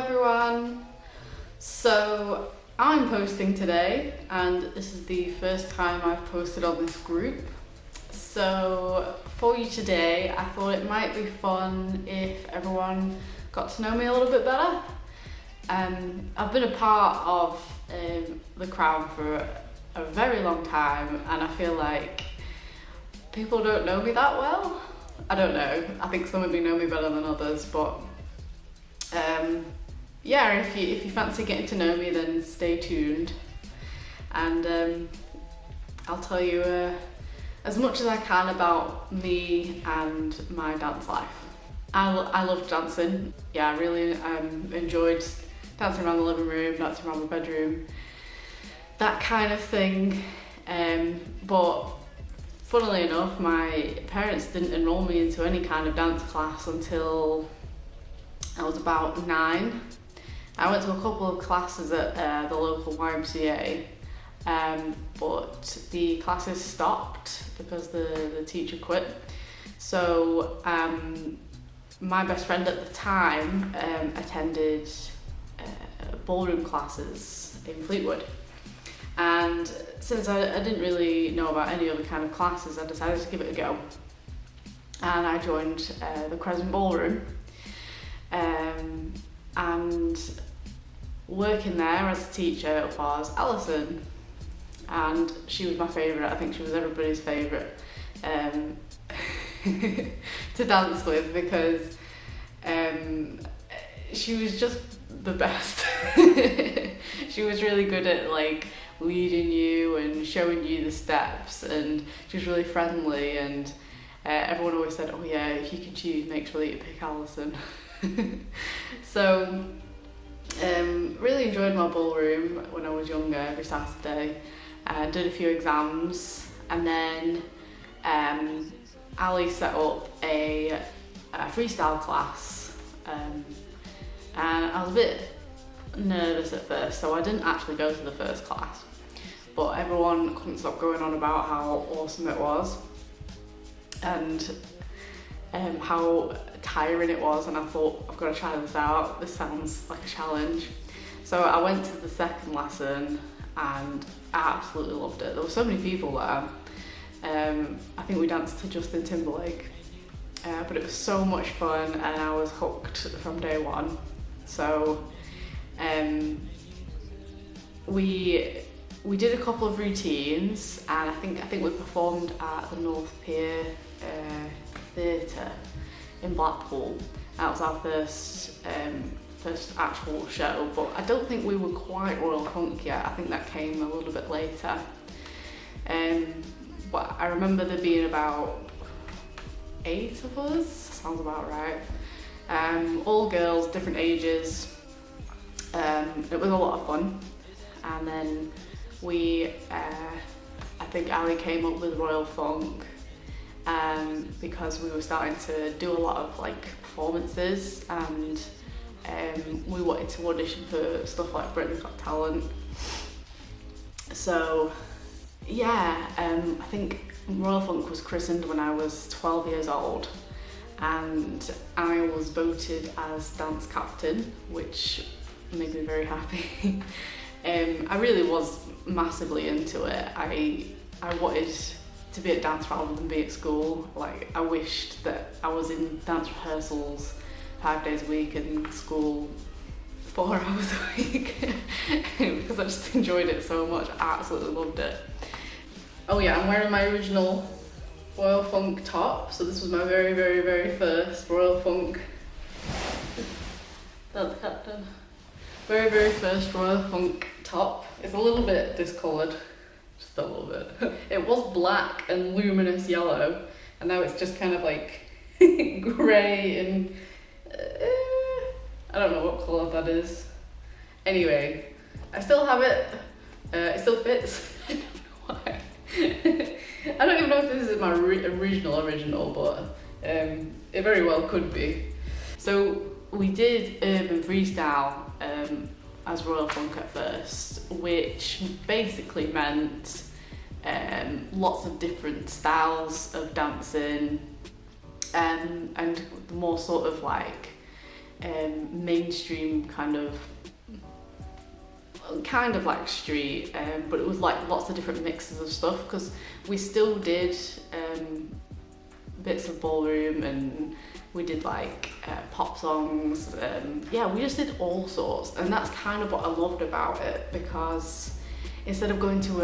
everyone. So I'm posting today and this is the first time I've posted on this group. So for you today, I thought it might be fun if everyone got to know me a little bit better. I've been a part of The Crown for a very long time and I feel like people don't know me that well. I don't know, I think some of you know me better than others, but yeah, if you fancy getting to know me, then stay tuned and I'll tell you as much as I can about me and my dance life. I love dancing. Yeah, I really enjoyed dancing around the living room, dancing around the bedroom, that kind of thing. But funnily enough, my parents didn't enroll me into any kind of dance class until I was about 9. I went to a couple of classes at the local YMCA, but the classes stopped because the teacher quit. So my best friend at the time attended ballroom classes in Fleetwood. And since I didn't really know about any other kind of classes, I decided to give it a go. And I joined the Crescent Ballroom. And working there as a teacher was Alison, and she was my favourite. I think she was everybody's favourite to dance with because she was just the best. She was really good at like leading you and showing you the steps, and she was really friendly, and everyone always said, oh yeah, if you can choose, make sure that you pick Alison. So really enjoyed my ballroom when I was younger. Every Saturday did a few exams, and then Ali set up a freestyle class, and I was a bit nervous at first, so I didn't actually go to the first class, but everyone couldn't stop going on about how awesome it was and how tiring it was, and I thought, I've got to try this out, this sounds like a challenge. So I went to the second lesson and I absolutely loved it. There were so many people there. I think we danced to Justin Timberlake, but it was so much fun and I was hooked from day one. So we did a couple of routines, and I think we performed at the North Pier Theatre in Blackpool. That was our first actual show, but I don't think we were quite Royal Funk yet. I think that came a little bit later. But I remember there being about 8 of us, sounds about right. All girls, different ages. It was a lot of fun. And then I think Ali came up with Royal Funk because we were starting to do a lot of like performances, and we wanted to audition for stuff like Britain's Got Talent. So yeah, I think Royal Funk was christened when I was 12 years old, and I was voted as dance captain, which made me very happy. I really was massively into it. I wanted to be at dance rather than be at school. Like, I wished that I was in dance rehearsals 5 days a week and school 4 hours a week because I just enjoyed it so much. I absolutely loved it. Oh yeah, I'm wearing my original Royal Funk top. So this was my very, very, very first Royal Funk. That's the captain. Very, very first Royal Funk top. It's a little bit discoloured, just a little bit. It was black and luminous yellow, and now it's just kind of like grey and I don't know what colour that is. Anyway, I still have it. It still fits. I don't know why. I don't even know if this is my original, but it very well could be. So we did urban freestyle as Royal Funk at first, which basically meant lots of different styles of dancing, and more sort of like mainstream kind of like street, but it was like lots of different mixes of stuff, because we still did bits of ballroom, and we did like pop songs. Yeah, we just did all sorts, and that's kind of what I loved about it, because instead of going to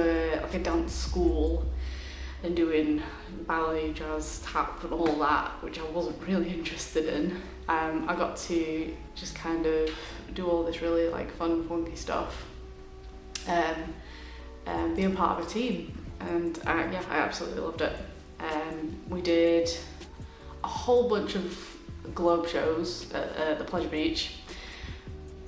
a dance school and doing ballet, jazz, tap and all that, which I wasn't really interested in, I got to just kind of do all this really like fun, funky stuff, being part of a team, and yeah, I absolutely loved it. We did a whole bunch of globe shows at the Pleasure Beach.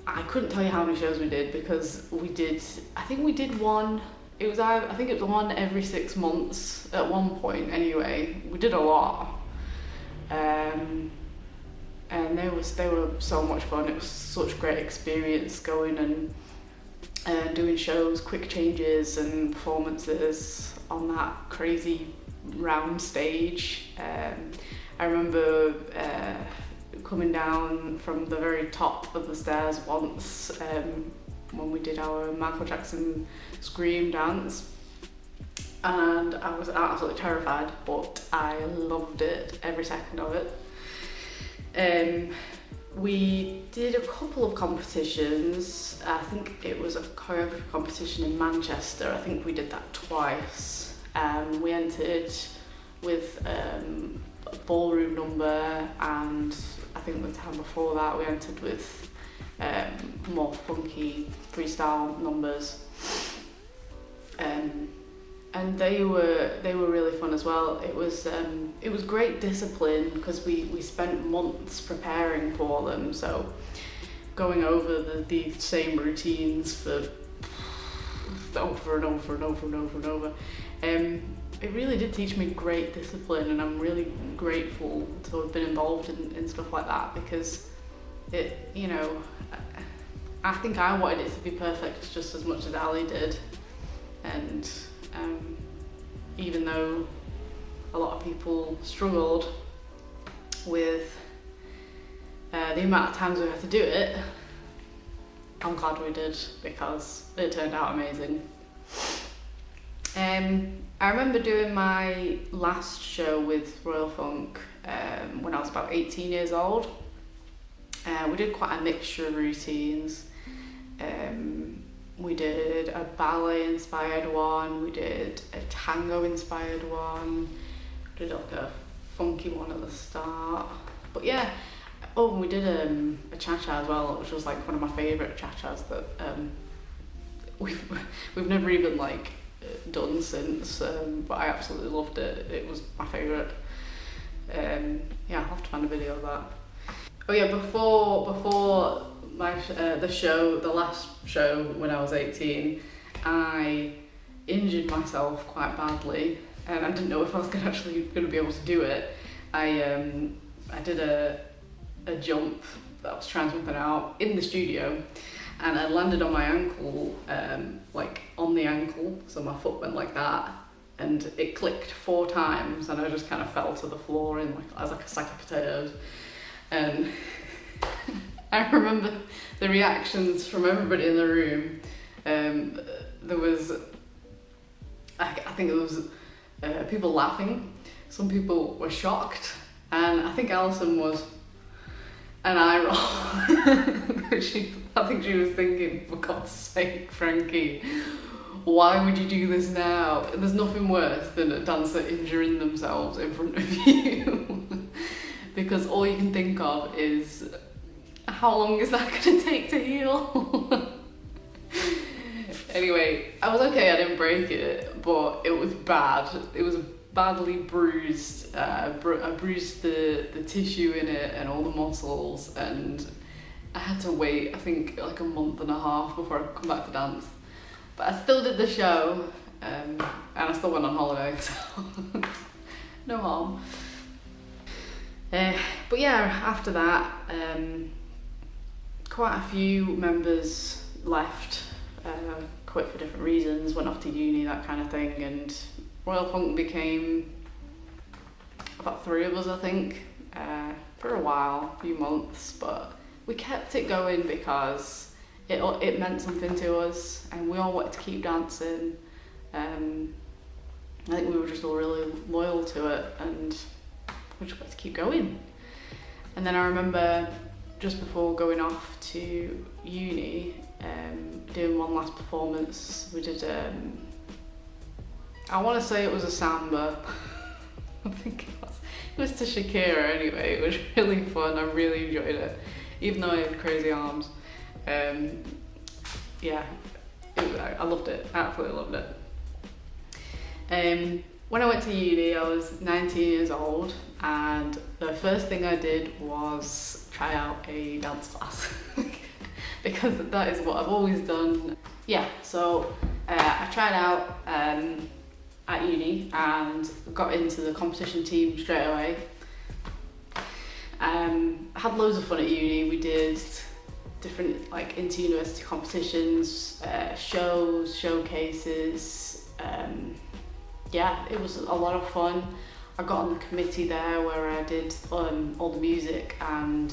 I couldn't tell you how many shows we did, because I think we did one. I think it was one every 6 months at one point anyway. We did a lot. And they were so much fun. It was such a great experience going and doing shows, quick changes and performances on that crazy round stage. I remember coming down from the very top of the stairs once, when we did our Michael Jackson Scream dance, and I was absolutely terrified, but I loved it, every second of it. We did a couple of competitions. I think it was a choreography competition in Manchester. I think we did that twice. We entered with a ballroom number, and I think the time before that we entered with more funky freestyle numbers, and they were really fun as well. It was great discipline, because we spent months preparing for them, so going over the same routines for over and over and over and over and over. It really did teach me great discipline, and I'm really grateful to have been involved in stuff like that, because it, you know, I think I wanted it to be perfect just as much as Ali did, and even though a lot of people struggled with the amount of times we had to do it, I'm glad we did, because it turned out amazing. I remember doing my last show with Royal Funk when I was about 18 years old. We did quite a mixture of routines. We did a ballet inspired one, we did a tango inspired one, we did like a funky one at the start. But yeah, oh, and we did a cha-cha as well, which was like one of my favourite cha-chas that we've never even like done since, but I absolutely loved it. It was my favourite. Yeah, I'll have to find a video of that. Oh yeah, before my the last show when I was 18, I injured myself quite badly, and I didn't know if I was actually going to be able to do it. I did a jump that I was trying something out in the studio, and I landed on my ankle, like on the ankle, so my foot went like that, and it clicked 4 times, and I just kind of fell to the floor as like a sack of potatoes. And I remember the reactions from everybody in the room. There was, I think there was people laughing, some people were shocked, and I think Alison was an eye roll. I think she was thinking, for God's sake, Frankie, why would you do this now? There's nothing worse than a dancer injuring themselves in front of you. Because all you can think of is, how long is that going to take to heal? Anyway, I was okay, I didn't break it, but it was bad. It was badly bruised. I bruised the tissue in it and all the muscles, and I had to wait, I think, like a month and a half before I could come back to dance. But I still did the show, and I still went on holiday, so no harm. But yeah, after that, quite a few members left, quit for different reasons, went off to uni, that kind of thing, and Royal Funk became about 3 of us, I think, for a while, a few months, but we kept it going because it meant something to us, and we all wanted to keep dancing. I think we were just all really loyal to it, and we just wanted to keep going. And then I remember just before going off to uni, doing one last performance. We did, I want to say it was a samba. I think it was to Shakira anyway. It was really fun. I really enjoyed it, even though I had crazy arms. Yeah, I loved it. I absolutely loved it. When I went to uni, I was 19 years old, and the first thing I did was try out a dance class because that is what I've always done. Yeah, so I tried out at uni and got into the competition team straight away. I had loads of fun at uni. We did different like inter-university competitions, shows, showcases. Yeah, it was a lot of fun. I got on the committee there where I did all the music and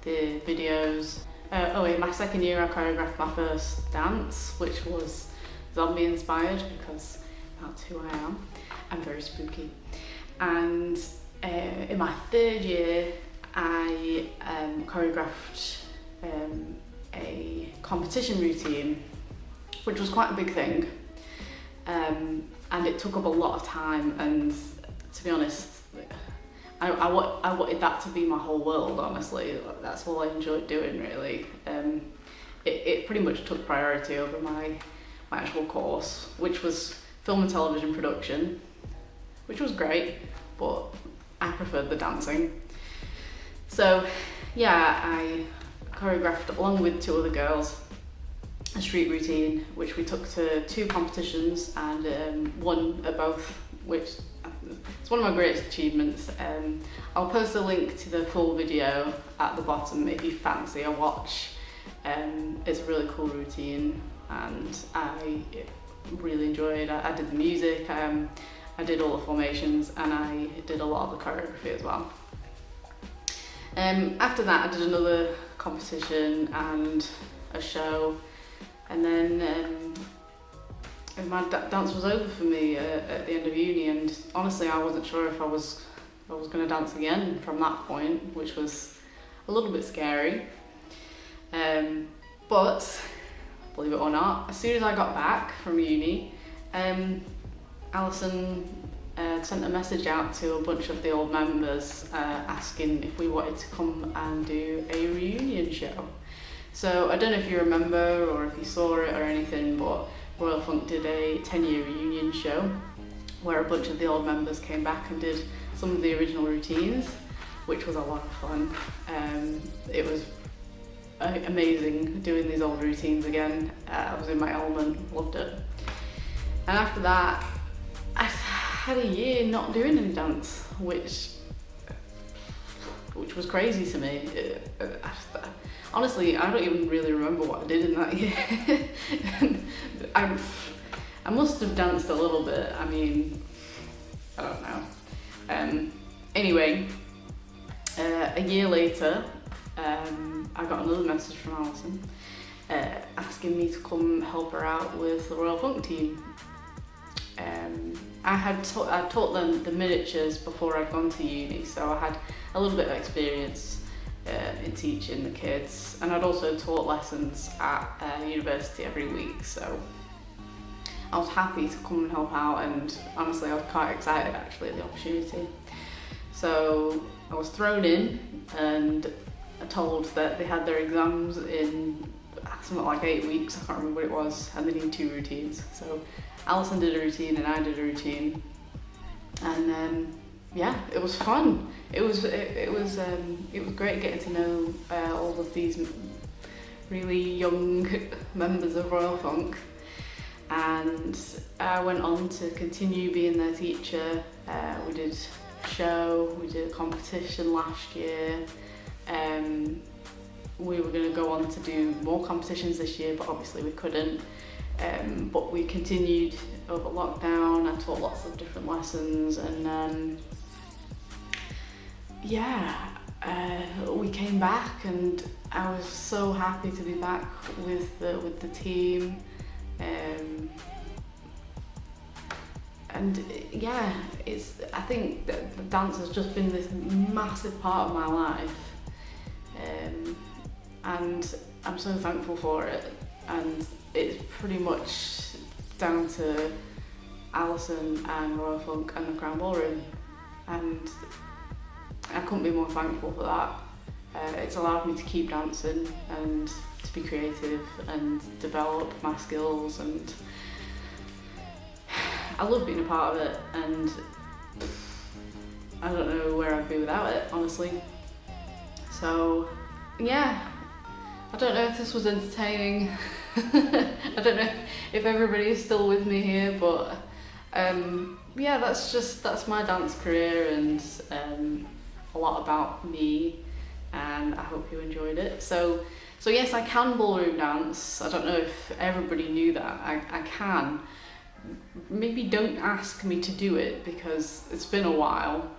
the videos. In my second year I choreographed my first dance, which was zombie inspired because that's who I am. I'm very spooky. And in my third year I choreographed a competition routine, which was quite a big thing. And it took up a lot of time, and to be honest, I wanted that to be my whole world, honestly. That's all I enjoyed doing, really. It pretty much took priority over my actual course, which was film and television production, which was great, but I preferred the dancing. So yeah, I choreographed along with two other girls a street routine, which we took to 2 competitions and won at both, which it's one of my greatest achievements. I'll post a link to the full video at the bottom if you fancy a watch. It's a really cool routine and I really enjoyed it. I did the music, I did all the formations, and I did a lot of the choreography as well. After that I did another competition and a show. And then my dance was over for me at the end of uni, and honestly I wasn't sure if I was going to dance again from that point, which was a little bit scary. But believe it or not, as soon as I got back from uni, Alison sent a message out to a bunch of the old members asking if we wanted to come and do a reunion show. So I don't know if you remember or if you saw it or anything, but Royal Funk did a 10-year reunion show where a bunch of the old members came back and did some of the original routines, which was a lot of fun. It was amazing doing these old routines again. I was in my element, loved it. And after that, I had a year not doing any dance, which was crazy to me. Honestly, I don't even really remember what I did in that year. I must have danced a little bit. I mean, I don't know. Anyway, a year later, I got another message from Alison asking me to come help her out with the Royal Funk team. I'd taught them the miniatures before I'd gone to uni, so I had a little bit of experience in teaching the kids, and I'd also taught lessons at university every week, so I was happy to come and help out, and honestly I was quite excited actually at the opportunity. So I was thrown in and told that they had their exams in something like 8 weeks, I can't remember what it was, and they need 2 routines. So Alison did a routine and I did a routine, and yeah, it was fun. It was great getting to know all of these really young members of Royal Funk, and I went on to continue being their teacher. We did a show, we did a competition last year. We were going to go on to do more competitions this year, but obviously we couldn't. But we continued over lockdown. I taught lots of different lessons, and yeah, we came back, and I was so happy to be back with the team. And yeah, I think that the dance has just been this massive part of my life, and I'm so thankful for it. And it's pretty much down to Alison and Royal Funk and the Crown Ballroom, and I couldn't be more thankful for that. It's allowed me to keep dancing and to be creative and develop my skills, and I love being a part of it, and I don't know where I'd be without it, honestly. So yeah, I don't know if this was entertaining. I don't know if everybody is still with me here, but yeah, that's my dance career, and a lot about me, and I hope you enjoyed it. So yes, I can ballroom dance. I don't know if everybody knew that. I can. Maybe don't ask me to do it because it's been a while,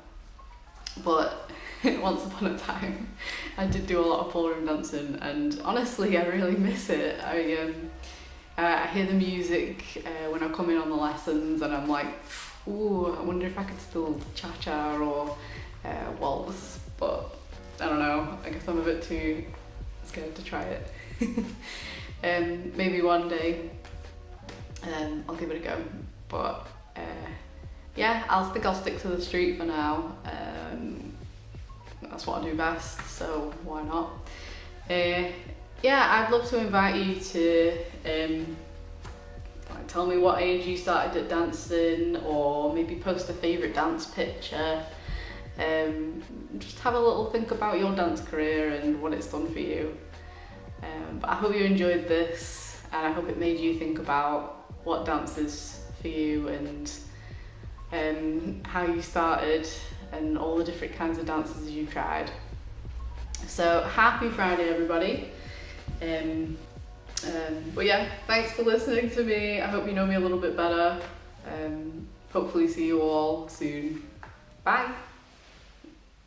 but once upon a time I did do a lot of ballroom dancing, and honestly I really miss it. I hear the music when I come in on the lessons, and I'm like, ooh, I wonder if I could still cha-cha or waltz, but I don't know, I guess I'm a bit too scared to try it. Maybe one day I'll give it a go, but yeah, I think I'll stick to the street for now. That's what I do best, so why not? Yeah, I'd love to invite you to tell me what age you started at dancing, or maybe post a favourite dance picture. Just have a little think about your dance career and what it's done for you. But I hope you enjoyed this, and I hope it made you think about what dance is for you, and how you started, and all the different kinds of dances you've tried. So happy Friday, everybody. But yeah, thanks for listening to me. I hope you know me a little bit better. Hopefully see you all soon. Bye.